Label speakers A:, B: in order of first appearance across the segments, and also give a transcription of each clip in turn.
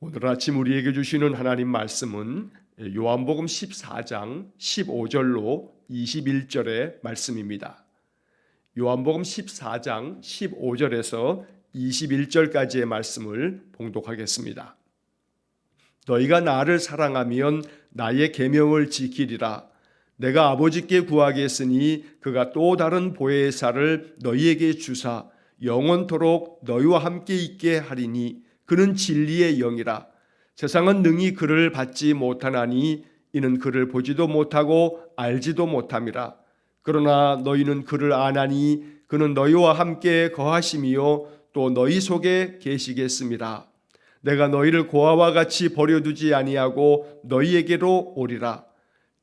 A: 오늘 아침 우리에게 주시는 하나님 말씀은 요한복음 14장 15절로 21절의 말씀입니다. 요한복음 14장 15절에서 21절까지의 말씀을 봉독하겠습니다. 너희가 나를 사랑하면 나의 계명을 지키리라. 내가 아버지께 구하겠으니 그가 또 다른 보혜사를 너희에게 주사 영원토록 너희와 함께 있게 하리니 그는 진리의 영이라. 세상은 능히 그를 받지 못하나니 이는 그를 보지도 못하고 알지도 못함이라. 그러나 너희는 그를 아나니 그는 너희와 함께 거하심이요 또 너희 속에 계시겠습니다. 내가 너희를 고아와 같이 버려두지 아니하고 너희에게로 오리라.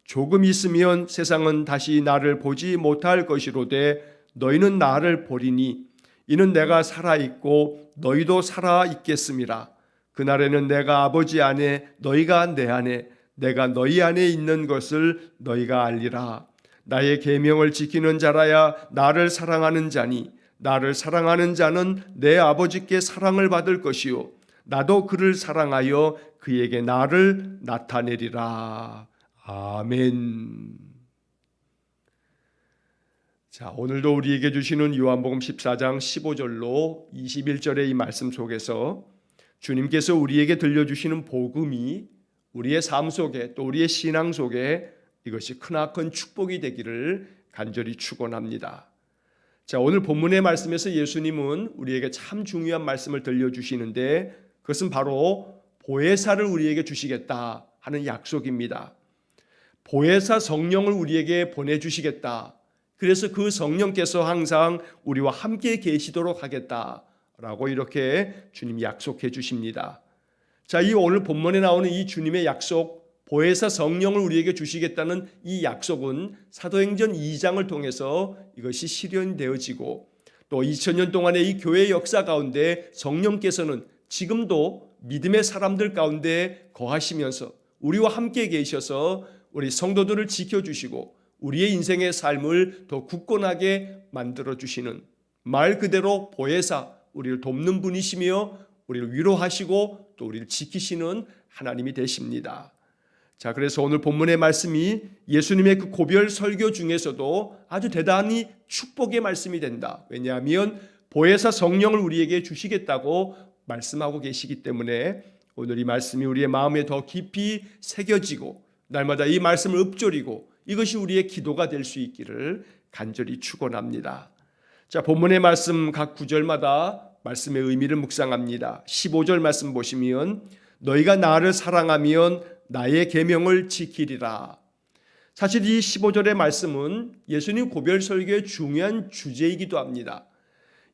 A: 조금 있으면 세상은 다시 나를 보지 못할 것이로되 너희는 나를 보리니 이는 내가 살아있고 너희도 살아있겠음이라. 그날에는 내가 아버지 안에 너희가 내 안에 내가 너희 안에 있는 것을 너희가 알리라. 나의 계명을 지키는 자라야 나를 사랑하는 자니 나를 사랑하는 자는 내 아버지께 사랑을 받을 것이요 나도 그를 사랑하여 그에게 나를 나타내리라. 아멘. 자, 오늘도 우리에게 주시는 요한복음 14장 15절로 21절의 이 말씀 속에서 주님께서 우리에게 들려주시는 복음이 우리의 삶 속에 또 우리의 신앙 속에 이것이 크나큰 축복이 되기를 간절히 축원합니다. 자, 오늘 본문의 말씀에서 예수님은 우리에게 참 중요한 말씀을 들려주시는데 그것은 바로 보혜사를 우리에게 주시겠다 하는 약속입니다. 보혜사 성령을 우리에게 보내주시겠다. 그래서 그 성령께서 항상 우리와 함께 계시도록 하겠다라고 이렇게 주님이 약속해 주십니다. 자, 이 오늘 본문에 나오는 이 주님의 약속, 보혜사 성령을 우리에게 주시겠다는 이 약속은 사도행전 2장을 통해서 이것이 실현되어지고 또 2000년 동안의 이 교회 역사 가운데 성령께서는 지금도 믿음의 사람들 가운데 거하시면서 우리와 함께 계셔서 우리 성도들을 지켜주시고 우리의 인생의 삶을 더 굳건하게 만들어주시는 말 그대로 보혜사, 우리를 돕는 분이시며 우리를 위로하시고 또 우리를 지키시는 하나님이 되십니다. 자, 그래서 오늘 본문의 말씀이 예수님의 그 고별 설교 중에서도 아주 대단히 축복의 말씀이 된다. 왜냐하면 보혜사 성령을 우리에게 주시겠다고 말씀하고 계시기 때문에 오늘 이 말씀이 우리의 마음에 더 깊이 새겨지고 날마다 이 말씀을 읊조리고 이것이 우리의 기도가 될 수 있기를 간절히 축원합니다. 자, 본문의 말씀 각 구절마다 말씀의 의미를 묵상합니다. 15절 말씀 보시면 너희가 나를 사랑하면 나의 계명을 지키리라. 사실 이 15절의 말씀은 예수님 고별 설교의 중요한 주제이기도 합니다.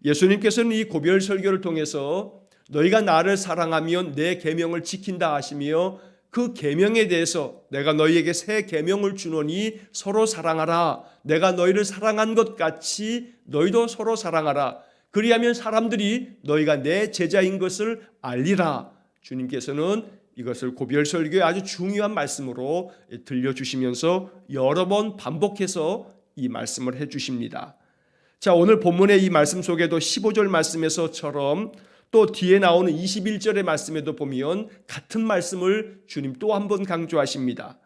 A: 예수님께서는 이 고별 설교를 통해서 너희가 나를 사랑하면 내 계명을 지킨다 하시며 그 계명에 대해서 내가 너희에게 새 계명을 주노니 서로 사랑하라. 내가 너희를 사랑한 것 같이 너희도 서로 사랑하라. 그리하면 사람들이 너희가 내 제자인 것을 알리라. 주님께서는 이것을 고별 설교의 아주 중요한 말씀으로 들려주시면서 여러 번 반복해서 이 말씀을 해주십니다. 자, 오늘 본문의 이 말씀 속에도 15절 말씀에서처럼 또 뒤에 나오는 21절의 말씀에도 보면 같은 말씀을 주님 또 한 번 강조하십니다.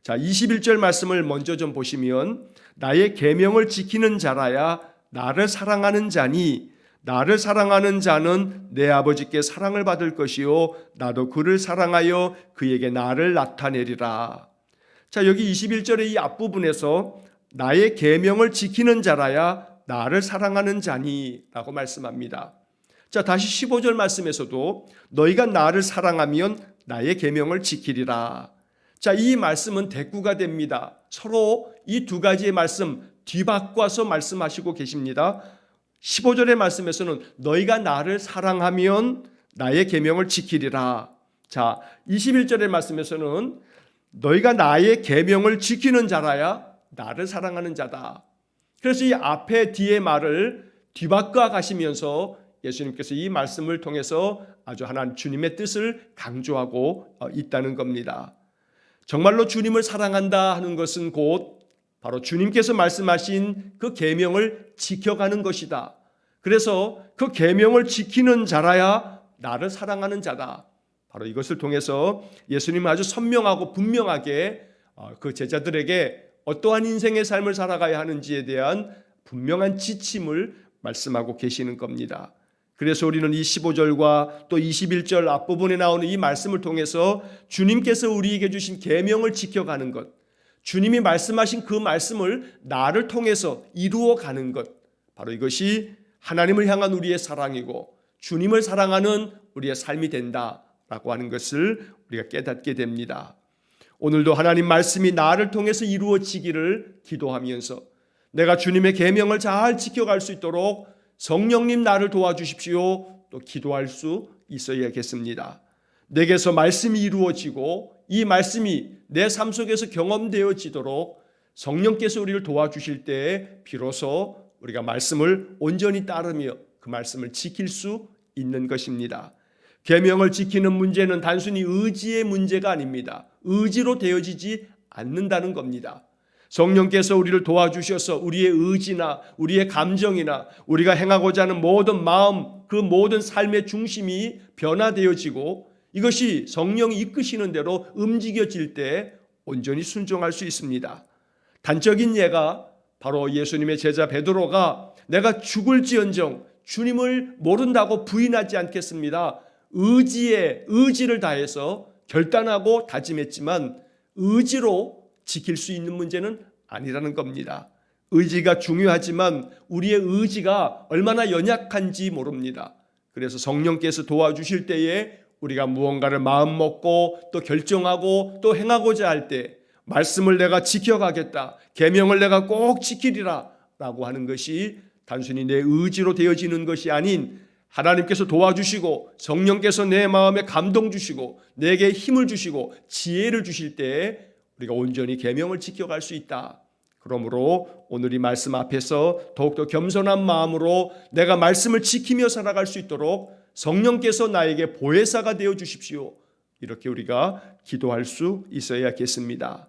A: 자, 21절 말씀을 먼저 좀 보시면 나의 계명을 지키는 자라야 나를 사랑하는 자니 나를 사랑하는 자는 내 아버지께 사랑을 받을 것이요 나도 그를 사랑하여 그에게 나를 나타내리라. 자, 여기 21절의 이 앞부분에서 나의 계명을 지키는 자라야 나를 사랑하는 자니 라고 말씀합니다. 자, 다시 15절 말씀에서도 너희가 나를 사랑하면 나의 계명을 지키리라. 자, 이 말씀은 대꾸가 됩니다. 서로 이 두 가지의 말씀 뒤바꿔서 말씀하시고 계십니다. 15절의 말씀에서는 너희가 나를 사랑하면 나의 계명을 지키리라. 자, 21절의 말씀에서는 너희가 나의 계명을 지키는 자라야 나를 사랑하는 자다. 그래서 이 앞에 뒤의 말을 뒤바꿔 가시면서 예수님께서 이 말씀을 통해서 아주 하나님 주님의 뜻을 강조하고 있다는 겁니다. 정말로 주님을 사랑한다 하는 것은 곧 바로 주님께서 말씀하신 그 계명을 지켜가는 것이다. 그래서 그 계명을 지키는 자라야 나를 사랑하는 자다. 바로 이것을 통해서 예수님은 아주 선명하고 분명하게 그 제자들에게 어떠한 인생의 삶을 살아가야 하는지에 대한 분명한 지침을 말씀하고 계시는 겁니다. 그래서 우리는 이 15절과 또 21절 앞부분에 나오는 이 말씀을 통해서 주님께서 우리에게 주신 계명을 지켜가는 것, 주님이 말씀하신 그 말씀을 나를 통해서 이루어가는 것, 바로 이것이 하나님을 향한 우리의 사랑이고 주님을 사랑하는 우리의 삶이 된다라고 하는 것을 우리가 깨닫게 됩니다. 오늘도 하나님 말씀이 나를 통해서 이루어지기를 기도하면서 내가 주님의 계명을 잘 지켜갈 수 있도록 성령님 나를 도와주십시오. 또 기도할 수 있어야겠습니다. 내게서 말씀이 이루어지고 이 말씀이 내 삶 속에서 경험되어지도록 성령께서 우리를 도와주실 때에 비로소 우리가 말씀을 온전히 따르며 그 말씀을 지킬 수 있는 것입니다. 계명을 지키는 문제는 단순히 의지의 문제가 아닙니다. 의지로 되어지지 않는다는 겁니다. 성령께서 우리를 도와주셔서 우리의 의지나 우리의 감정이나 우리가 행하고자 하는 모든 마음, 그 모든 삶의 중심이 변화되어지고 이것이 성령이 이끄시는 대로 움직여질 때 온전히 순종할 수 있습니다. 단적인 예가 바로 예수님의 제자 베드로가 내가 죽을지언정 주님을 모른다고 부인하지 않겠습니다. 의지를 다해서 결단하고 다짐했지만 의지로 지킬 수 있는 문제는 아니라는 겁니다. 의지가 중요하지만 우리의 의지가 얼마나 연약한지 모릅니다. 그래서 성령께서 도와주실 때에 우리가 무언가를 마음 먹고 또 결정하고 또 행하고자 할 때 말씀을 내가 지켜가겠다, 계명을 내가 꼭 지키리라 라고 하는 것이 단순히 내 의지로 되어지는 것이 아닌 하나님께서 도와주시고 성령께서 내 마음에 감동 주시고 내게 힘을 주시고 지혜를 주실 때에 우리가 온전히 계명을 지켜갈 수 있다. 그러므로 오늘 이 말씀 앞에서 더욱더 겸손한 마음으로 내가 말씀을 지키며 살아갈 수 있도록 성령께서 나에게 보혜사가 되어 주십시오. 이렇게 우리가 기도할 수 있어야겠습니다.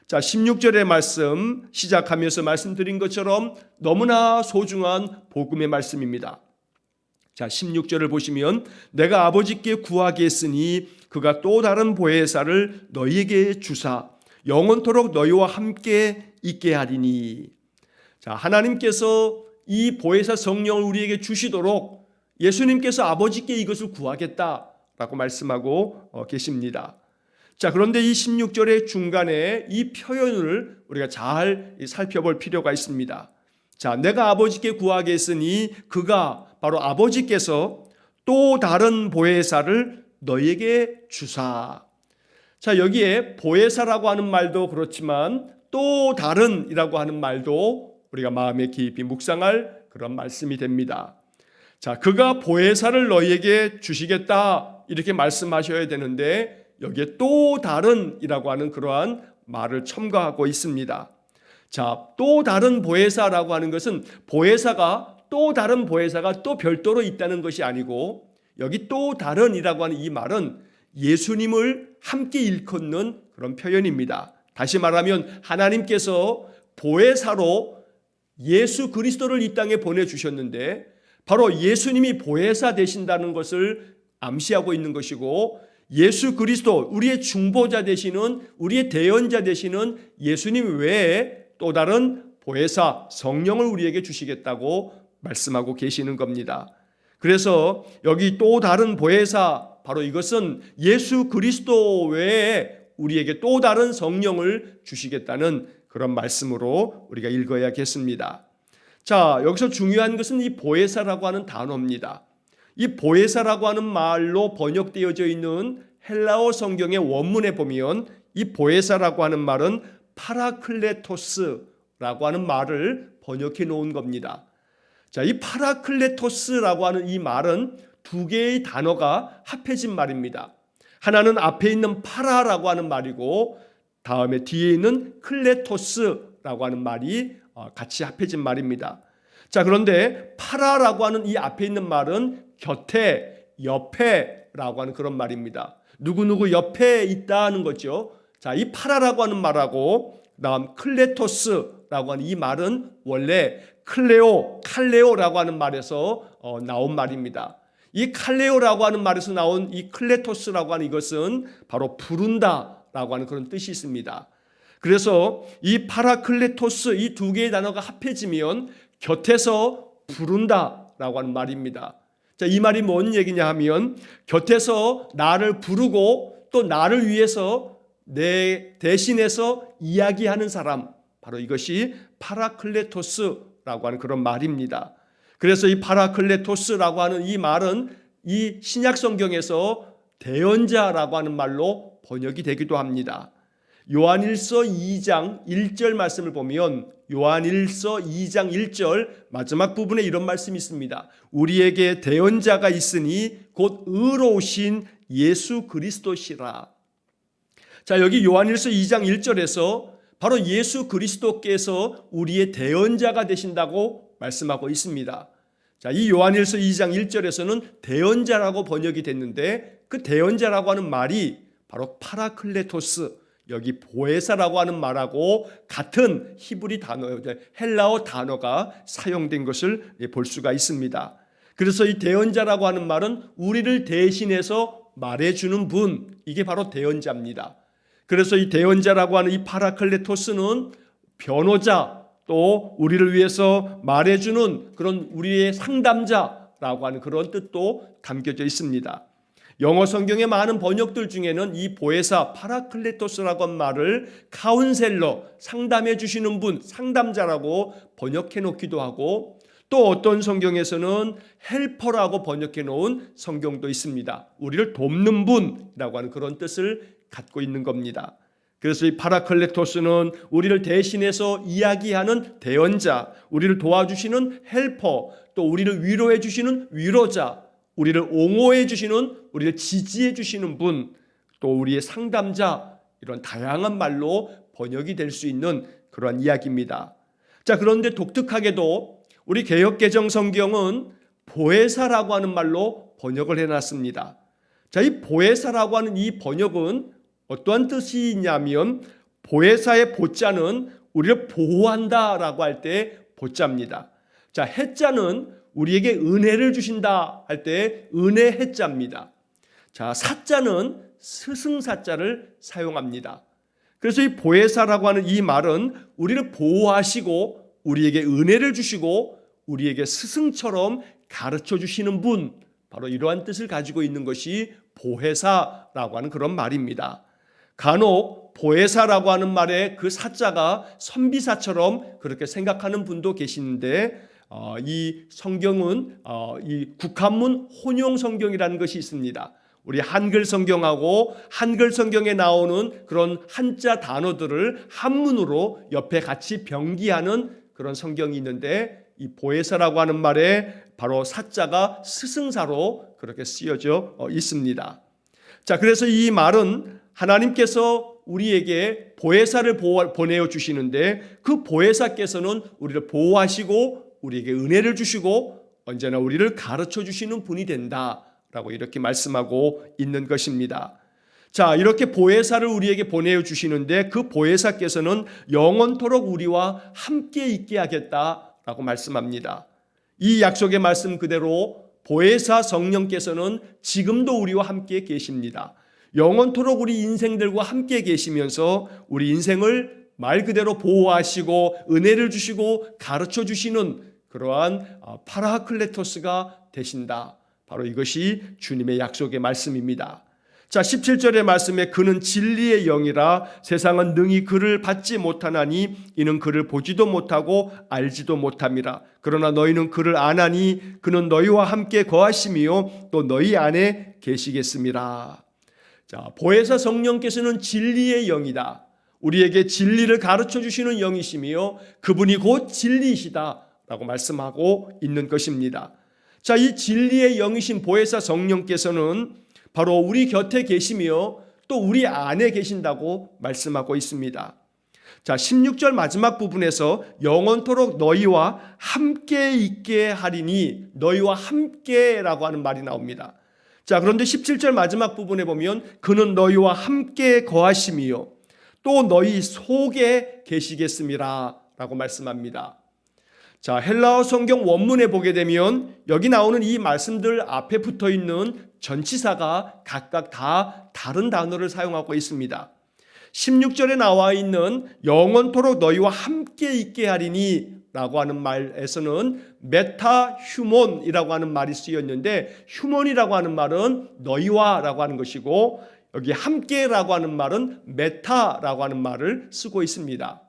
A: 자, 16절의 말씀 시작하면서 말씀드린 것처럼 너무나 소중한 복음의 말씀입니다. 자, 16절을 보시면 내가 아버지께 구하겠으니 그가 또 다른 보혜사를 너희에게 주사 영원토록 너희와 함께 있게 하리니. 자, 하나님께서 이 보혜사 성령을 우리에게 주시도록 예수님께서 아버지께 이것을 구하겠다라고 말씀하고 계십니다. 자, 그런데 이 16절의 중간에 이 표현을 우리가 잘 살펴볼 필요가 있습니다. 자, 내가 아버지께 구하겠으니 그가 바로 아버지께서 또 다른 보혜사를 너희에게 주사. 자, 여기에 보혜사라고 하는 말도 그렇지만 또 다른이라고 하는 말도 우리가 마음에 깊이 묵상할 그런 말씀이 됩니다. 자, 그가 보혜사를 너희에게 주시겠다 이렇게 말씀하셔야 되는데 여기에 또 다른이라고 하는 그러한 말을 첨가하고 있습니다. 자, 또 다른 보혜사라고 하는 것은 보혜사가 또 다른 보혜사가 또 별도로 있다는 것이 아니고 여기 또 다른이라고 하는 이 말은 예수님을 함께 일컫는 그런 표현입니다. 다시 말하면 하나님께서 보혜사로 예수 그리스도를 이 땅에 보내주셨는데 바로 예수님이 보혜사 되신다는 것을 암시하고 있는 것이고 예수 그리스도 우리의 중보자 되시는 우리의 대언자 되시는 예수님 외에 또 다른 보혜사 성령을 우리에게 주시겠다고 말씀하고 계시는 겁니다. 그래서 여기 또 다른 보혜사 바로 이것은 예수 그리스도 외에 우리에게 또 다른 성령을 주시겠다는 그런 말씀으로 우리가 읽어야겠습니다. 자, 여기서 중요한 것은 이 보혜사라고 하는 단어입니다. 이 보혜사라고 하는 말로 번역되어져 있는 헬라어 성경의 원문에 보면 이 보혜사라고 하는 말은 파라클레토스라고 하는 말을 번역해 놓은 겁니다. 자, 이 파라클레토스라고 하는 이 말은 두 개의 단어가 합해진 말입니다. 하나는 앞에 있는 파라라고 하는 말이고 다음에 뒤에 있는 클레토스라고 하는 말이 같이 합해진 말입니다. 자, 그런데 파라라고 하는 이 앞에 있는 말은 곁에, 옆에라고 하는 그런 말입니다. 누구누구 옆에 있다는 거죠. 자, 이 파라라고 하는 말하고 다음 클레토스라고 하는 이 말은 원래 칼레오라고 하는 말에서 나온 말입니다. 이 칼레오라고 하는 말에서 나온 이 클레토스라고 하는 이것은 바로 부른다라고 하는 그런 뜻이 있습니다. 그래서 이 파라클레토스 이 두 개의 단어가 합해지면 곁에서 부른다라고 하는 말입니다. 자, 이 말이 뭔 얘기냐 하면 곁에서 나를 부르고 또 나를 위해서 내 대신해서 이야기하는 사람, 바로 이것이 파라클레토스라고 하는 그런 말입니다. 그래서 이 파라클레토스라고 하는 이 말은 이 신약 성경에서 대언자라고 하는 말로 번역이 되기도 합니다. 요한일서 2장 1절 말씀을 보면 요한일서 2장 1절 마지막 부분에 이런 말씀이 있습니다. 우리에게 대언자가 있으니 곧 의로우신 예수 그리스도시라. 자, 여기 요한일서 2장 1절에서 바로 예수 그리스도께서 우리의 대언자가 되신다고 말씀하고 있습니다. 자, 이 요한일서 2장 1절에서는 대언자라고 번역이 됐는데 그 대언자라고 하는 말이 바로 파라클레토스, 여기 보혜사라고 하는 말하고 같은 히브리 단어, 헬라어 단어가 사용된 것을 볼 수가 있습니다. 그래서 이 대언자라고 하는 말은 우리를 대신해서 말해주는 분, 이게 바로 대언자입니다. 그래서 이 대언자라고 하는 이 파라클레토스는 변호자, 또 우리를 위해서 말해주는 그런 우리의 상담자라고 하는 그런 뜻도 담겨져 있습니다. 영어 성경의 많은 번역들 중에는 이 보혜사 파라클레토스라고 하는 말을 카운셀러, 상담해 주시는 분, 상담자라고 번역해 놓기도 하고 또 어떤 성경에서는 헬퍼라고 번역해 놓은 성경도 있습니다. 우리를 돕는 분이라고 하는 그런 뜻을 갖고 있는 겁니다. 그래서 이 파라클레토스는 우리를 대신해서 이야기하는 대언자, 우리를 도와주시는 헬퍼, 또 우리를 위로해 주시는 위로자, 우리를 옹호해 주시는, 우리를 지지해 주시는 분, 또 우리의 상담자, 이런 다양한 말로 번역이 될 수 있는 그런 이야기입니다. 자, 그런데 독특하게도 우리 개역개정 성경은 보혜사라고 하는 말로 번역을 해놨습니다. 자, 이 보혜사라고 하는 이 번역은 어떠한 뜻이 있냐면 보혜사의 보자는 우리를 보호한다라고 할 때 보자입니다. 자, 해자는 우리에게 은혜를 주신다 할 때 은혜 해자입니다. 자, 사자는 스승사자를 사용합니다. 그래서 이 보혜사라고 하는 이 말은 우리를 보호하시고 우리에게 은혜를 주시고 우리에게 스승처럼 가르쳐 주시는 분, 바로 이러한 뜻을 가지고 있는 것이 보혜사라고 하는 그런 말입니다. 간혹 보혜사라고 하는 말에 그 사자가 선비사처럼 그렇게 생각하는 분도 계시는데 이 성경은 이 국한문 혼용 성경이라는 것이 있습니다. 우리 한글 성경하고 한글 성경에 나오는 그런 한자 단어들을 한문으로 옆에 같이 병기하는 그런 성경이 있는데 이 보혜사라고 하는 말에 바로 사자가 스승사로 그렇게 쓰여져 있습니다. 자, 그래서 이 말은 하나님께서 우리에게 보혜사를 보내어 주시는데 그 보혜사께서는 우리를 보호하시고 우리에게 은혜를 주시고 언제나 우리를 가르쳐 주시는 분이 된다라고 이렇게 말씀하고 있는 것입니다. 자, 이렇게 보혜사를 우리에게 보내어 주시는데 그 보혜사께서는 영원토록 우리와 함께 있게 하겠다라고 말씀합니다. 이 약속의 말씀 그대로 보혜사 성령께서는 지금도 우리와 함께 계십니다. 영원토록 우리 인생들과 함께 계시면서 우리 인생을 말 그대로 보호하시고 은혜를 주시고 가르쳐 주시는 그러한 파라클레토스가 되신다. 바로 이것이 주님의 약속의 말씀입니다. 자, 17절의 말씀에 그는 진리의 영이라 세상은 능히 그를 받지 못하나니 이는 그를 보지도 못하고 알지도 못함이라. 그러나 너희는 그를 아나니 그는 너희와 함께 거하시며 또 너희 안에 계시겠음이라. 자, 보혜사 성령께서는 진리의 영이다. 우리에게 진리를 가르쳐 주시는 영이시며 그분이 곧 진리이시다라고 말씀하고 있는 것입니다. 자, 이 진리의 영이신 보혜사 성령께서는 바로 우리 곁에 계시며 또 우리 안에 계신다고 말씀하고 있습니다. 자, 16절 마지막 부분에서 영원토록 너희와 함께 있게 하리니, 너희와 함께라고 하는 말이 나옵니다. 자, 그런데 17절 마지막 부분에 보면 그는 너희와 함께 거하시며 또 너희 속에 계시겠음이라 라고 말씀합니다. 자, 헬라어 성경 원문에 보게 되면 여기 나오는 이 말씀들 앞에 붙어 있는 전치사가 각각 다 다른 단어를 사용하고 있습니다. 16절에 나와 있는 영원토록 너희와 함께 있게 하리니 라고 하는 말에서는 메타 휴몬이라고 하는 말이 쓰였는데, 휴몬이라고 하는 말은 너희와 라고 하는 것이고, 여기 함께라고 하는 말은 메타라고 하는 말을 쓰고 있습니다.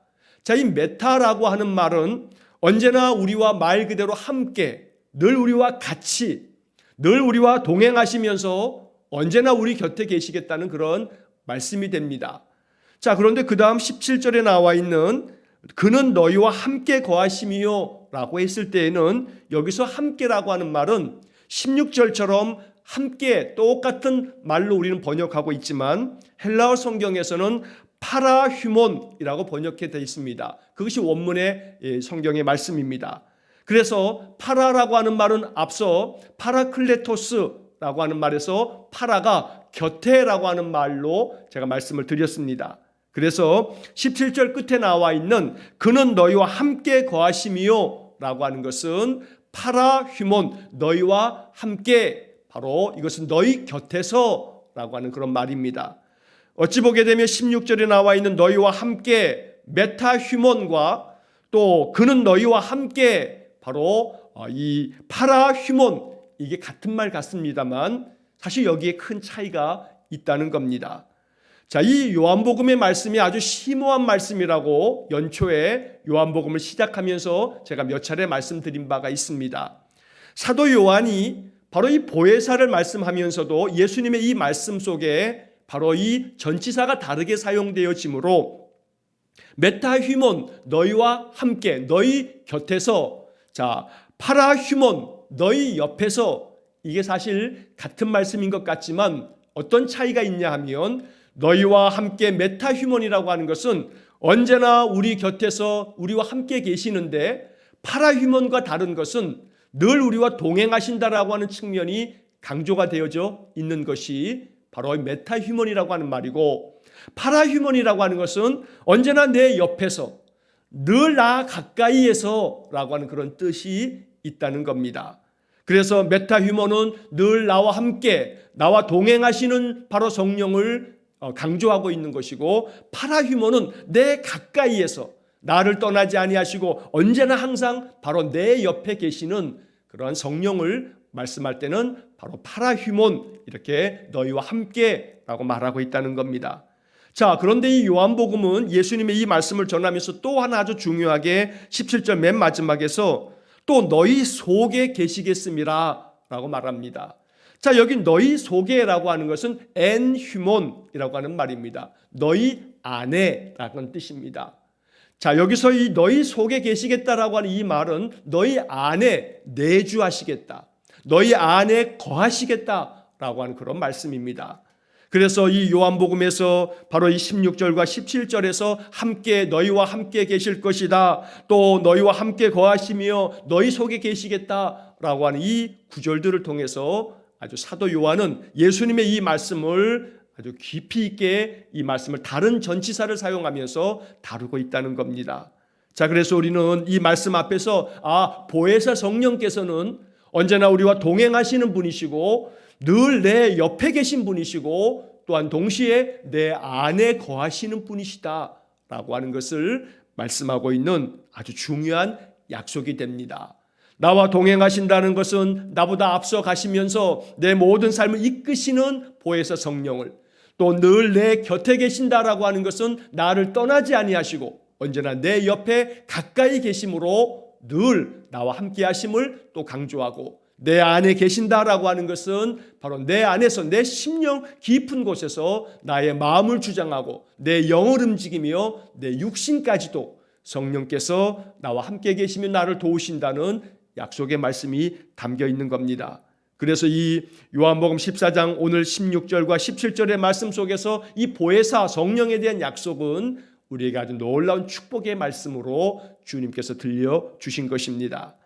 A: 자, 이 메타라고 하는 말은 언제나 우리와 말 그대로 함께, 늘 우리와 같이, 늘 우리와 동행하시면서 언제나 우리 곁에 계시겠다는 그런 말씀이 됩니다. 자, 그런데 그 다음 17절에 나와 있는 그는 너희와 함께 거하심이요 라고 했을 때에는 여기서 함께라고 하는 말은 16절처럼 함께 똑같은 말로 우리는 번역하고 있지만 헬라어 성경에서는 파라휴몬이라고 번역해 되어 있습니다. 그것이 원문의 성경의 말씀입니다. 그래서 파라라고 하는 말은 앞서 파라클레토스라고 하는 말에서 파라가 곁에라고 하는 말로 제가 말씀을 드렸습니다. 그래서 17절 끝에 나와 있는 그는 너희와 함께 거하심이요 라고 하는 것은 파라휴몬, 너희와 함께, 바로 이것은 너희 곁에서 라고 하는 그런 말입니다. 어찌 보게 되면 16절에 나와 있는 너희와 함께 메타휴몬과 또 그는 너희와 함께, 바로 이 파라휴몬, 이게 같은 말 같습니다만 사실 여기에 큰 차이가 있다는 겁니다. 자, 이 요한복음의 말씀이 아주 심오한 말씀이라고 연초에 요한복음을 시작하면서 제가 몇 차례 말씀드린 바가 있습니다. 사도 요한이 바로 이 보혜사를 말씀하면서도 예수님의 이 말씀 속에 바로 이 전치사가 다르게 사용되어지므로 메타휴몬, 너희와 함께, 너희 곁에서, 자, 파라휴몬, 너희 옆에서, 이게 사실 같은 말씀인 것 같지만 어떤 차이가 있냐 하면 너희와 함께 메타휴몬이라고 하는 것은 언제나 우리 곁에서 우리와 함께 계시는데, 파라휴몬과 다른 것은 늘 우리와 동행하신다라고 하는 측면이 강조가 되어져 있는 것이 바로 메타휴몬이라고 하는 말이고, 파라휴몬이라고 하는 것은 언제나 내 옆에서, 늘 나 가까이에서 라고 하는 그런 뜻이 있다는 겁니다. 그래서 메타휴몬은 늘 나와 함께, 나와 동행하시는 바로 성령을 강조하고 있는 것이고, 파라휴몬은 내 가까이에서 나를 떠나지 아니하시고 언제나 항상 바로 내 옆에 계시는 그러한 성령을 말씀할 때는 바로 파라휴몬, 이렇게 너희와 함께라고 말하고 있다는 겁니다. 자, 그런데 이 요한복음은 예수님의 이 말씀을 전하면서 또 하나 아주 중요하게 17절 맨 마지막에서 또 너희 속에 계시겠음이라 라고 말합니다. 자, 여기 너희 속에라고 하는 것은 엔휴몬이라고 하는 말입니다. 너희 안에라는 뜻입니다. 자, 여기서 이 너희 속에 계시겠다라고 하는 이 말은 너희 안에 내주하시겠다, 너희 안에 거하시겠다라고 하는 그런 말씀입니다. 그래서 이 요한복음에서 바로 이 16절과 17절에서 함께, 너희와 함께 계실 것이다, 또 너희와 함께 거하시며 너희 속에 계시겠다라고 하는 이 구절들을 통해서 아주 사도 요한은 예수님의 이 말씀을 아주 깊이 있게, 이 말씀을 다른 전치사를 사용하면서 다루고 있다는 겁니다. 자, 그래서 우리는 이 말씀 앞에서 보혜사 성령께서는 언제나 우리와 동행하시는 분이시고 늘 내 옆에 계신 분이시고 또한 동시에 내 안에 거하시는 분이시다라고 하는 것을 말씀하고 있는 아주 중요한 약속이 됩니다. 나와 동행하신다는 것은 나보다 앞서 가시면서 내 모든 삶을 이끄시는 보혜사 성령을, 또 늘 내 곁에 계신다라고 하는 것은 나를 떠나지 아니하시고 언제나 내 옆에 가까이 계심으로 늘 나와 함께 하심을 또 강조하고, 내 안에 계신다라고 하는 것은 바로 내 안에서, 내 심령 깊은 곳에서 나의 마음을 주장하고 내 영을 움직이며 내 육신까지도 성령께서 나와 함께 계시며 나를 도우신다는 약속의 말씀이 담겨 있는 겁니다. 그래서 이 요한복음 14장 오늘 16절과 17절의 말씀 속에서 이 보혜사 성령에 대한 약속은 우리에게 아주 놀라운 축복의 말씀으로 주님께서 들려주신 것입니다.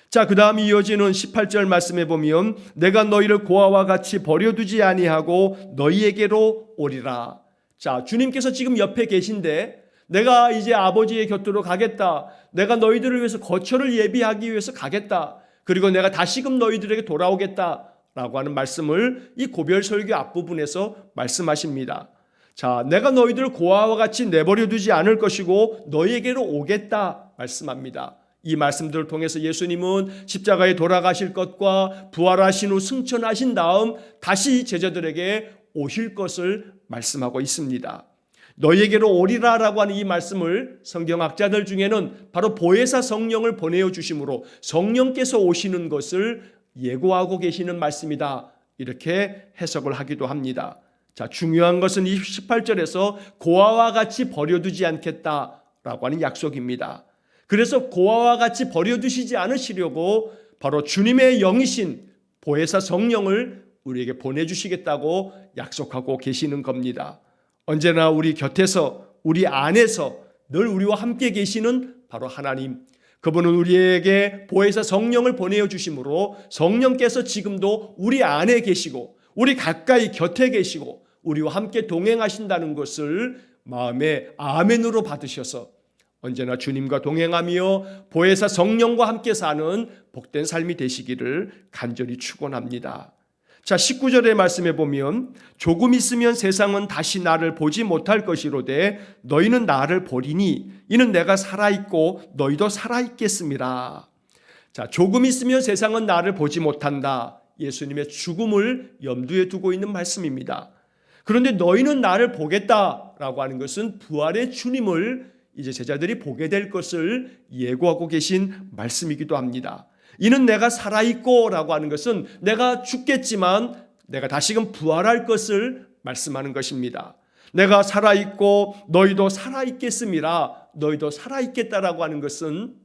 A: 자, 그 다음 이어지는 18절 말씀에 보면 내가 너희를 고아와 같이 버려두지 아니하고 너희에게로 오리라. 자, 주님께서 지금 옆에 계신데 내가 이제 아버지의 곁으로 가겠다. 내가 너희들을 위해서 거처를 예비하기 위해서 가겠다. 그리고 내가 다시금 너희들에게 돌아오겠다. 라고 하는 말씀을 이 고별 설교 앞부분에서 말씀하십니다. 자, 내가 너희들을 고아와 같이 내버려 두지 않을 것이고 너희에게로 오겠다 말씀합니다. 이 말씀들을 통해서 예수님은 십자가에 돌아가실 것과 부활하신 후 승천하신 다음 다시 제자들에게 오실 것을 말씀하고 있습니다. 너희에게로 오리라라고 하는 이 말씀을 성경학자들 중에는 바로 보혜사 성령을 보내어 주심으로 성령께서 오시는 것을 예고하고 계시는 말씀이다. 이렇게 해석을 하기도 합니다. 자, 중요한 것은 18절에서 고아와 같이 버려두지 않겠다라고 하는 약속입니다. 그래서 고아와 같이 버려두시지 않으시려고 바로 주님의 영이신 보혜사 성령을 우리에게 보내주시겠다고 약속하고 계시는 겁니다. 언제나 우리 곁에서 우리 안에서 늘 우리와 함께 계시는 바로 하나님, 그분은 우리에게 보혜사 성령을 보내어 주심으로 성령께서 지금도 우리 안에 계시고 우리 가까이 곁에 계시고 우리와 함께 동행하신다는 것을 마음에 아멘으로 받으셔서 언제나 주님과 동행하며 보혜사 성령과 함께 사는 복된 삶이 되시기를 간절히 축원합니다. 자, 19절의 말씀에 보면 조금 있으면 세상은 다시 나를 보지 못할 것이로되 너희는 나를 보리니 이는 내가 살아있고 너희도 살아있겠음이라. 자, 조금 있으면 세상은 나를 보지 못한다. 예수님의 죽음을 염두에 두고 있는 말씀입니다. 그런데 너희는 나를 보겠다라고 하는 것은 부활의 주님을 이제 제자들이 보게 될 것을 예고하고 계신 말씀이기도 합니다. 이는 내가 살아있고 라고 하는 것은 내가 죽겠지만 내가 다시금 부활할 것을 말씀하는 것입니다. 내가 살아있고 너희도 살아있겠음이라. 너희도 살아있겠다라고 하는 것은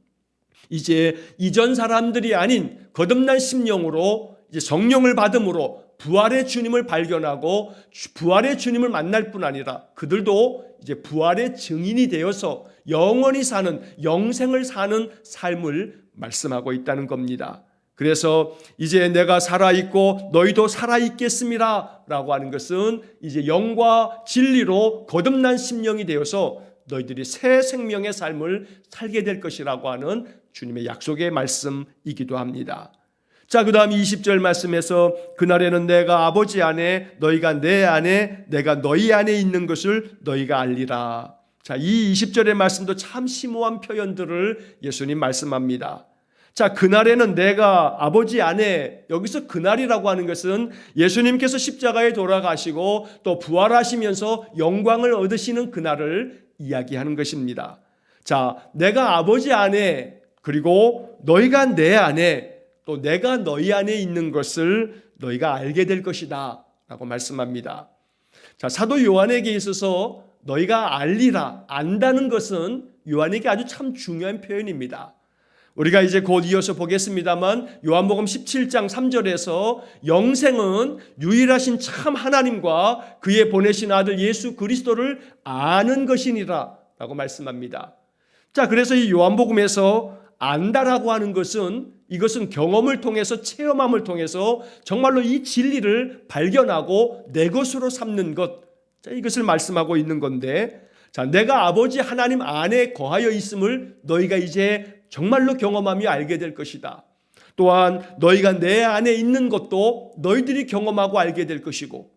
A: 이제 이전 사람들이 아닌 거듭난 심령으로 이제 성령을 받음으로 부활의 주님을 발견하고 부활의 주님을 만날 뿐 아니라 그들도 이제 부활의 증인이 되어서 영원히 사는 영생을 사는 삶을 말씀하고 있다는 겁니다. 그래서 이제 내가 살아있고 너희도 살아있겠음이라 라고 하는 것은 이제 영과 진리로 거듭난 심령이 되어서 너희들이 새 생명의 삶을 살게 될 것이라고 하는 주님의 약속의 말씀이기도 합니다. 자, 그 다음 20절 말씀에서 그날에는 내가 아버지 안에 너희가 내 안에 내가 너희 안에 있는 것을 너희가 알리라. 자, 이 20절의 말씀도 참 심오한 표현들을 예수님 말씀합니다. 자, 그날에는 내가 아버지 안에, 여기서 그날이라고 하는 것은 예수님께서 십자가에 돌아가시고 또 부활하시면서 영광을 얻으시는 그날을 이야기하는 것입니다. 자, 내가 아버지 안에 그리고 너희가 내 안에 또 내가 너희 안에 있는 것을 너희가 알게 될 것이다 라고 말씀합니다. 자, 사도 요한에게 있어서 너희가 알리라, 안다는 것은 요한에게 아주 참 중요한 표현입니다. 우리가 이제 곧 이어서 보겠습니다만 요한복음 17장 3절에서 영생은 유일하신 참 하나님과 그의 보내신 아들 예수 그리스도를 아는 것이니라 라고 말씀합니다. 자, 그래서 이 요한복음에서 안다라고 하는 것은 이것은 경험을 통해서 체험함을 통해서 정말로 이 진리를 발견하고 내 것으로 삼는 것, 자, 이것을 말씀하고 있는 건데, 자, 내가 아버지 하나님 안에 거하여 있음을 너희가 이제 정말로 경험하며 알게 될 것이다. 또한 너희가 내 안에 있는 것도 너희들이 경험하고 알게 될 것이고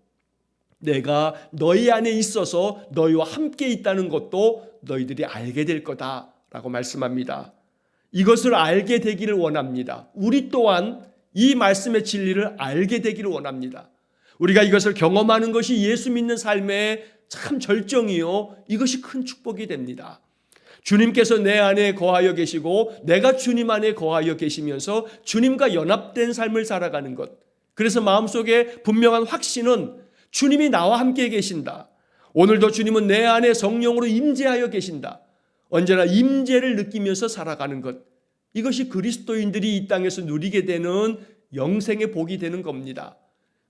A: 내가 너희 안에 있어서 너희와 함께 있다는 것도 너희들이 알게 될 거다라고 말씀합니다. 이것을 알게 되기를 원합니다. 우리 또한 이 말씀의 진리를 알게 되기를 원합니다. 우리가 이것을 경험하는 것이 예수 믿는 삶의 참 절정이요, 이것이 큰 축복이 됩니다. 주님께서 내 안에 거하여 계시고 내가 주님 안에 거하여 계시면서 주님과 연합된 삶을 살아가는 것, 그래서 마음속에 분명한 확신은 주님이 나와 함께 계신다. 오늘도 주님은 내 안에 성령으로 임재하여 계신다. 언제나 임재를 느끼면서 살아가는 것, 이것이 그리스도인들이 이 땅에서 누리게 되는 영생의 복이 되는 겁니다.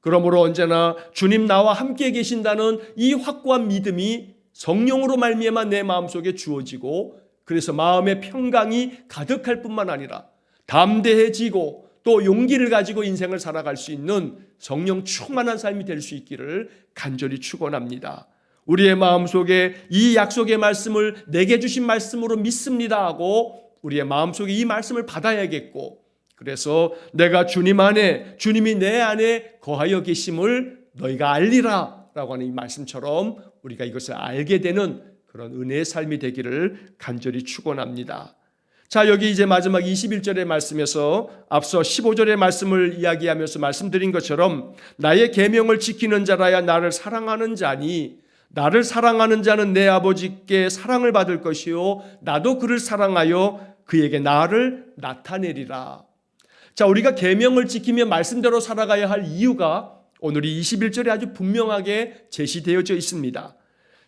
A: 그러므로 언제나 주님 나와 함께 계신다는 이 확고한 믿음이 성령으로 말미암아 내 마음속에 주어지고 그래서 마음의 평강이 가득할 뿐만 아니라 담대해지고 또 용기를 가지고 인생을 살아갈 수 있는 성령 충만한 삶이 될 수 있기를 간절히 축원합니다. 우리의 마음속에 이 약속의 말씀을 내게 주신 말씀으로 믿습니다 하고 우리의 마음속에 이 말씀을 받아야겠고, 그래서 내가 주님 안에, 주님이 내 안에 거하여 계심을 너희가 알리라 라고 하는 이 말씀처럼 우리가 이것을 알게 되는 그런 은혜의 삶이 되기를 간절히 축원합니다. 자, 여기 이제 마지막 21절의 말씀에서 앞서 15절의 말씀을 이야기하면서 말씀드린 것처럼 나의 계명을 지키는 자라야 나를 사랑하는 자니 나를 사랑하는 자는 내 아버지께 사랑을 받을 것이요 나도 그를 사랑하여 그에게 나를 나타내리라. 자, 우리가 계명을 지키며 말씀대로 살아가야 할 이유가 오늘 이 21절에 아주 분명하게 제시되어져 있습니다.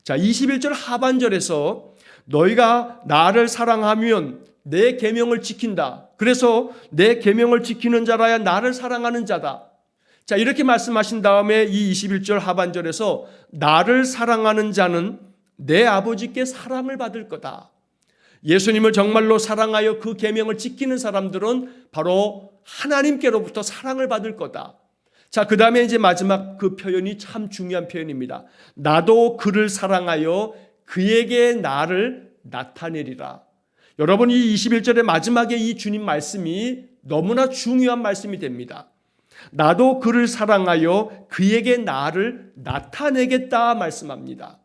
A: 자, 21절 하반절에서 너희가 나를 사랑하면 내 계명을 지킨다. 그래서 내 계명을 지키는 자라야 나를 사랑하는 자다. 자, 이렇게 말씀하신 다음에 이 21절 하반절에서 나를 사랑하는 자는 내 아버지께 사랑을 받을 거다. 예수님을 정말로 사랑하여 그 계명을 지키는 사람들은 바로 하나님께로부터 사랑을 받을 거다. 자, 그 다음에 이제 마지막 그 표현이 참 중요한 표현입니다. 나도 그를 사랑하여 그에게 나를 나타내리라. 여러분, 이 21절의 마지막에 이 주님 말씀이 너무나 중요한 말씀이 됩니다. 나도 그를 사랑하여 그에게 나를 나타내겠다 말씀합니다.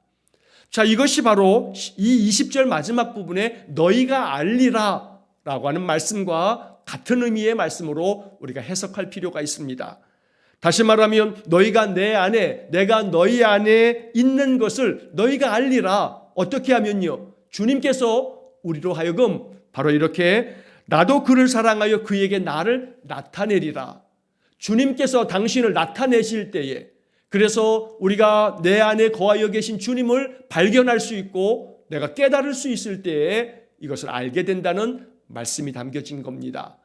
A: 자, 이것이 바로 이 20절 마지막 부분에 너희가 알리라 라고 하는 말씀과 같은 의미의 말씀으로 우리가 해석할 필요가 있습니다. 다시 말하면 너희가 내 안에, 내가 너희 안에 있는 것을 너희가 알리라. 어떻게 하면요? 주님께서 우리로 하여금 바로 이렇게 나도 그를 사랑하여 그에게 나를 나타내리라. 주님께서 당신을 나타내실 때에, 그래서 우리가 내 안에 거하여 계신 주님을 발견할 수 있고 내가 깨달을 수 있을 때에 이것을 알게 된다는 말씀이 담겨진 겁니다.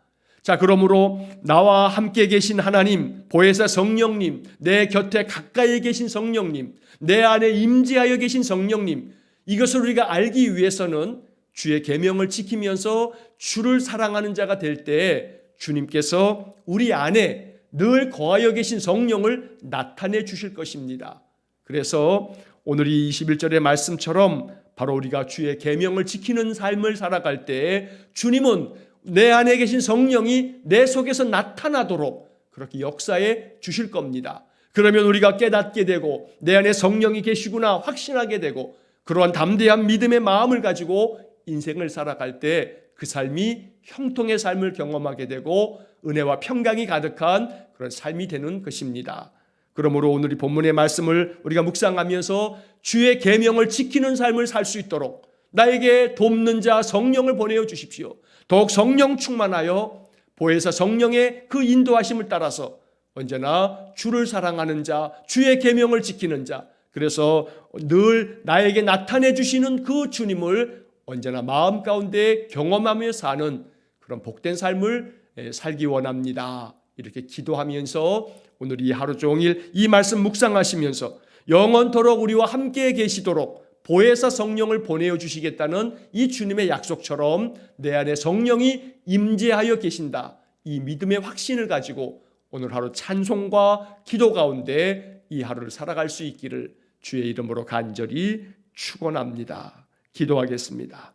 A: 자, 그러므로 나와 함께 계신 하나님, 보혜사 성령님, 내 곁에 가까이 계신 성령님, 내 안에 임재하여 계신 성령님, 이것을 우리가 알기 위해서는 주의 계명을 지키면서 주를 사랑하는 자가 될 때 주님께서 우리 안에 늘 거하여 계신 성령을 나타내 주실 것입니다. 그래서 오늘 이 21절의 말씀처럼 바로 우리가 주의 계명을 지키는 삶을 살아갈 때 주님은 내 안에 계신 성령이 내 속에서 나타나도록 그렇게 역사해 주실 겁니다. 그러면 우리가 깨닫게 되고 내 안에 성령이 계시구나 확신하게 되고 그러한 담대한 믿음의 마음을 가지고 인생을 살아갈 때 그 삶이 형통의 삶을 경험하게 되고 은혜와 평강이 가득한 그런 삶이 되는 것입니다. 그러므로 오늘 이 본문의 말씀을 우리가 묵상하면서 주의 계명을 지키는 삶을 살 수 있도록 나에게 돕는 자 성령을 보내어 주십시오. 더욱 성령 충만하여 보혜사 성령의 그 인도하심을 따라서 언제나 주를 사랑하는 자, 주의 계명을 지키는 자, 그래서 늘 나에게 나타내 주시는 그 주님을 언제나 마음 가운데 경험하며 사는 그런 복된 삶을 살기 원합니다. 이렇게 기도하면서 오늘 이 하루 종일 이 말씀 묵상하시면서 영원토록 우리와 함께 계시도록 보혜사 성령을 보내어 주시겠다는 이 주님의 약속처럼 내 안에 성령이 임재하여 계신다. 이 믿음의 확신을 가지고 오늘 하루 찬송과 기도 가운데 이 하루를 살아갈 수 있기를 주의 이름으로 간절히 축원합니다. 기도하겠습니다.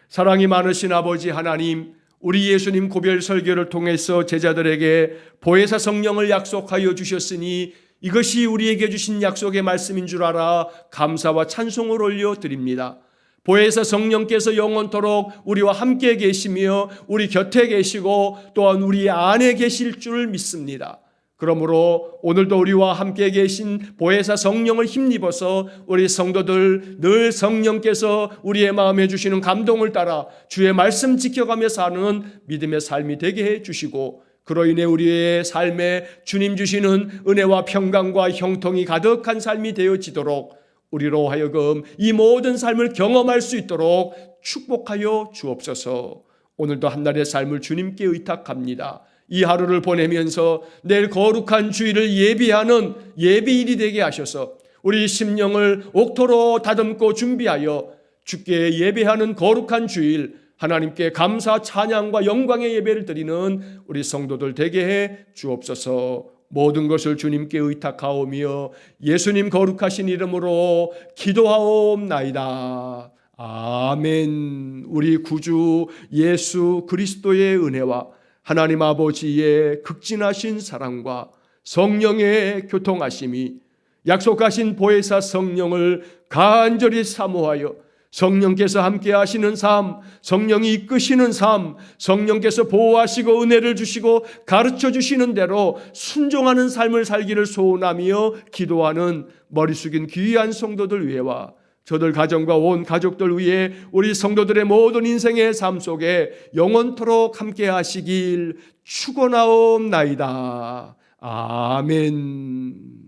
A: 사랑이 많으신 아버지 하나님, 우리 예수님 고별 설교를 통해서 제자들에게 보혜사 성령을 약속하여 주셨으니 이것이 우리에게 주신 약속의 말씀인 줄 알아 감사와 찬송을 올려드립니다. 보혜사 성령께서 영원토록 우리와 함께 계시며 우리 곁에 계시고 또한 우리 안에 계실 줄 믿습니다. 그러므로 오늘도 우리와 함께 계신 보혜사 성령을 힘입어서 우리 성도들 늘 성령께서 우리의 마음에 주시는 감동을 따라 주의 말씀 지켜가며 사는 믿음의 삶이 되게 해주시고 그로 인해 우리의 삶에 주님 주시는 은혜와 평강과 형통이 가득한 삶이 되어지도록 우리로 하여금 이 모든 삶을 경험할 수 있도록 축복하여 주옵소서. 오늘도 한날의 삶을 주님께 의탁합니다. 이 하루를 보내면서 내일 거룩한 주일을 예비하는 예비일이 되게 하셔서 우리 심령을 옥토로 다듬고 준비하여 주께 예배하는 거룩한 주일 하나님께 감사 찬양과 영광의 예배를 드리는 우리 성도들 되게 해 주옵소서. 모든 것을 주님께 의탁하오며 예수님 거룩하신 이름으로 기도하옵나이다. 아멘. 우리 구주 예수 그리스도의 은혜와 하나님 아버지의 극진하신 사랑과 성령의 교통하심이 약속하신 보혜사 성령을 간절히 사모하여 성령께서 함께 하시는 삶, 성령이 이끄시는 삶, 성령께서 보호하시고 은혜를 주시고 가르쳐 주시는 대로 순종하는 삶을 살기를 소원하며 기도하는 머리 숙인 귀한 성도들 위해와 저들 가정과 온 가족들 위해 우리 성도들의 모든 인생의 삶 속에 영원토록 함께 하시길 축원하옵나이다. 아멘.